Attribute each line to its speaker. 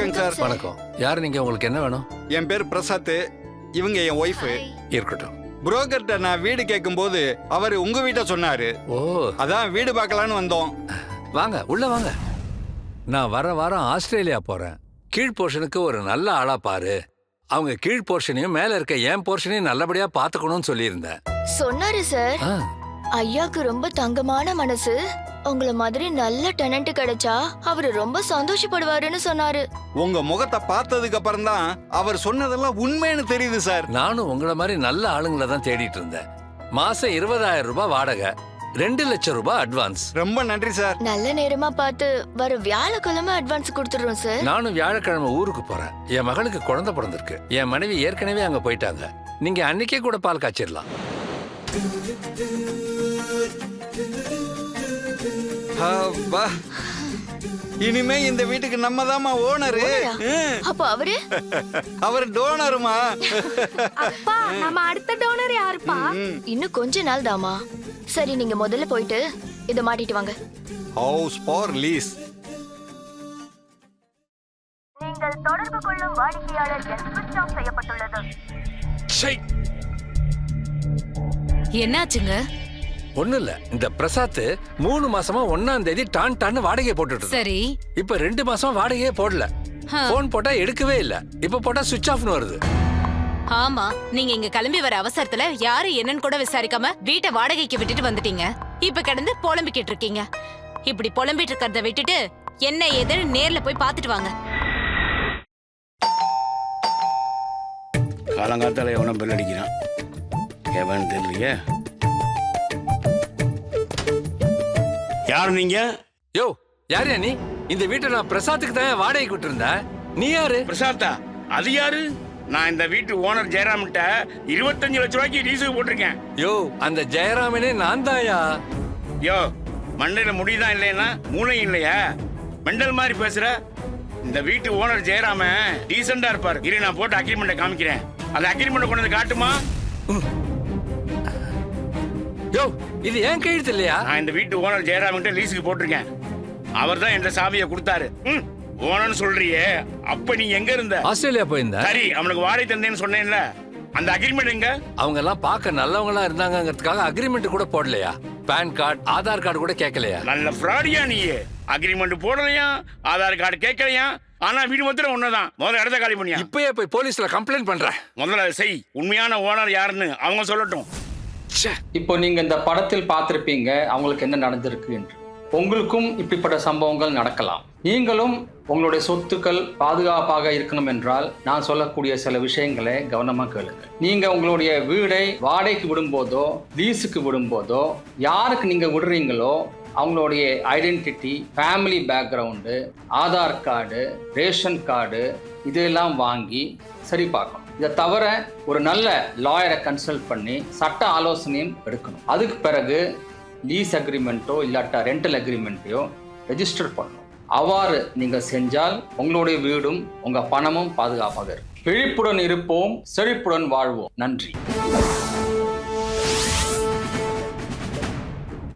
Speaker 1: வணக்கம் சார்.
Speaker 2: வணக்கம். யார் நீங்க? உங்களுக்கு என்ன வேணும்?
Speaker 1: என் பேர் பிரசாத், இவங்க என் ஒய்ஃபு.
Speaker 2: இருக்கட்டும்.
Speaker 1: புரோக்கர்ட்ட நான் வீடு கேட்கும்போது அவர் உங்க வீட்டை சொன்னாரு.
Speaker 2: ஓ,
Speaker 1: அதான் வீடு பார்க்கலான்னு வந்தோம்.
Speaker 2: வாங்க உள்ள வாங்க. நான் வர வாரம் ஆஸ்திரேலியா போறேன். கீழ் போர்ஷனுக்கு ஒரு நல்ல ஆளா பாரு. அவங்க கீழ் போர்ஷனையும் மேல இருக்க என் போர்ஷனையும் நல்லபடியா பாத்துக்கணும்னு சொல்லியிருந்தேன்.
Speaker 3: சொன்னாரு சார்.
Speaker 2: ஆ,
Speaker 3: ஐயாக்கு ரொம்ப தங்கமான மனசு. உங்கள மாதிரி நல்ல டெனன்ட் கிடைச்சா அவரு ரொம்ப சந்தோஷப்படுவாருன்னு சொன்னாரு.
Speaker 1: உங்க முகத்தை பார்த்ததுக்கு அப்புறம் தான் அவர் சொன்னதெல்லாம் உண்மைன்னு தெரியுது சார்.
Speaker 2: நானும் உங்களை மாதிரி நல்ல ஆளுங்களை தான் தேடிட்டு இருந்தேன். மாசம் 20,000 ரூபாய் வாடகை, 2 லட்சம் ரூபாய் அட்வான்ஸ்.
Speaker 1: ரொம்ப நன்றி சார்.
Speaker 3: நல்ல நேரமா பார்த்து வர வியாழக்கிழமை அட்வான்ஸ் கொடுத்துடுறோம் சார்.
Speaker 2: நானும் வியாழக்கிழமை ஊருக்கு போறேன். என் மகளுக்கு குழந்தை பிறந்திருக்கு. என் மனைவி ஏற்கனவே அங்க போயிட்டாங்க. நீங்க அன்னைக்கே கூட பால் காய்ச்சிடலாம்.
Speaker 1: அப்பா, இனிமே இந்த வீட்டுக்கு நம்ம தாமா ஓனரு.
Speaker 3: அப்ப அவரு
Speaker 1: அவர் டோனருமா.
Speaker 4: அப்பா, நம்ம அடுத்த டோனர் யாருப்பா?
Speaker 3: இன்னும் கொஞ்ச நாள் தாமா. சரி, நீங்க முதல்ல போயிட்டு இத மாட்டிட்டு வாங்க.
Speaker 1: House for lease.
Speaker 3: நீங்கள் தொடர்பு கொள்ளும் வாடிக்கையாளர் எண் சுவிட்ச் ஆஃப் செய்யப்பட்டுள்ளது.
Speaker 4: என்னாச்சுங்க?
Speaker 2: ஒண்ணு இல்ல, இந்த பிரசாத் 3 மாசமா 1ஆம் தேதி டான்னு வாடகையை போட்டுட்டு இருந்தான்.
Speaker 4: சரி.
Speaker 2: இப்ப 2 மாசமா வாடகையே போடல. போன் போட்டா எடுக்கவே இல்ல. இப்ப போட்டா சுவிட்ச் ஆஃப்னு வருது.
Speaker 4: ஆமா, நீங்க இங்க கிளம்பி வர அவசரத்துல யாரு என்னன்னு கூட விசாரிக்காம வீட்டை வாடகைக்கு விட்டுட்டு வந்துட்டீங்க. இப்ப கிடந்து புலம்பிக்கிட்டு இருக்கீங்க. இப்படி புலம்பிட்டு இருக்கிறத விட்டுட்டு என்ன ஏதுன்னு நேர்ல போய் பாத்துட்டு வாங்க.
Speaker 5: காலங்காத்தால எவனும் பெல் அடிக்கிறான். எவன் தெரியலையே. யாரு நீங்க?
Speaker 2: யோ, யாரையா நீ? இந்த வீட்டை நான் பிரசாத்துக்கு தான் வாடகைக்கு விட்டு இருந்தேன். நீ யாரு?
Speaker 5: பிரசாத்தா? அது யாரு? நான் இந்த வீட்டு ஓனர் ஜெயராம்கிட்ட 25 லட்சம் ரூபாய்க்கு லீஸுக்கு போட்டிருக்கேன்.
Speaker 2: யோ, அந்த ஜெயராமனே நான் தாயா.
Speaker 5: யோ, மண்டையில முடிதான் இல்லைன்னா மூளையும் இல்லையா? மெண்டல் மாதிரி பேசுற. இந்த வீட்டு ஓனர் ஜெயராம டீசெண்டா இருப்பாரு. இரு, நான் போட்டு அக்ரிமெண்ட்டை காமிக்கிறேன். அந்த அக்ரிமெண்ட் கொண்டு வந்து காட்டுமா?
Speaker 2: யோ, இது ஏன் கையெழுத்து இல்லையா?
Speaker 5: நான் இந்த வீட்டு ஓனர் ஜெயராம்கிட்ட லீஸுக்கு போட்டிருக்கேன். அவர் தான் என்ற சாவியை கொடுத்தாரு. ஓனர்னு சொல்றியே, அப்ப நீ எங்க இருந்த?
Speaker 2: ஆஸ்திரேலியா போயிருந்த.
Speaker 5: சரி, அவனுக்கு வாடகை தந்தேன்னு சொன்னேன்ல, அந்த அக்ரிமெண்ட் எங்க?
Speaker 2: அவங்க எல்லாம் பார்க்க நல்லவங்களா இருந்தாங்கிறதுக்காக அக்ரிமெண்ட் கூட போடலையா? பான் கார்டு, ஆதார் கார்டு கூட கேட்கலையா?
Speaker 5: நல்ல ஃப்ராடியா நீ. அக்ரிமெண்ட் போடலையா, ஆதார் கார்டு கேட்கலையா, ஆனா வீடு மாத்திரம் ஒண்ணுதான். முதல்ல இடத்த காலி பண்ணியா?
Speaker 2: இப்பயே போய் போலீஸ்ல கம்ப்ளைண்ட் பண்றேன்.
Speaker 5: முதல்ல செய். உண்மையான ஓனர் யாருன்னு அவங்க சொல்லட்டும்.
Speaker 6: இப்போ நீங்க இந்த படத்தில் பார்த்திருப்பீங்க அவங்களுக்கு என்ன நடந்திருக்கு என்று. உங்களுக்கும் இப்படிப்பட்ட சம்பவங்கள் நடக்கலாம். நீங்களும் உங்களுடைய சொத்துக்கள் பாதுகாப்பாக இருக்கணும் என்றால் நான் சொல்லக்கூடிய சில விஷயங்களை கவனமா கேளுங்க. நீங்க உங்களுடைய வீடை வாடகைக்கு விடும்போதோ லீஸுக்கு விடும்போதோ யாருக்கு நீங்க விடுறீங்களோ அவங்களுடைய identity, family background, Aadhaar card, ration card இதெல்லாம் வாங்கி சரி பார்க்கணும். இதை தவிர ஒரு நல்ல லாயரை கன்சல்ட் பண்ணி சட்ட ஆலோசனையும் எடுக்கணும். அதுக்கு பிறகு லீஸ் அக்ரிமெண்ட்டோ இல்லாட்டா ரெண்டல் அக்ரிமெண்ட்டையோ ரெஜிஸ்டர் பண்ணணும். அவ்வாறு நீங்கள் செஞ்சால் உங்களுடைய வீடும் உங்கள் பணமும் பாதுகாப்பாக இருக்கும். விழிப்புடன் இருப்போம், செழிப்புடன் வாழ்வோம். நன்றி.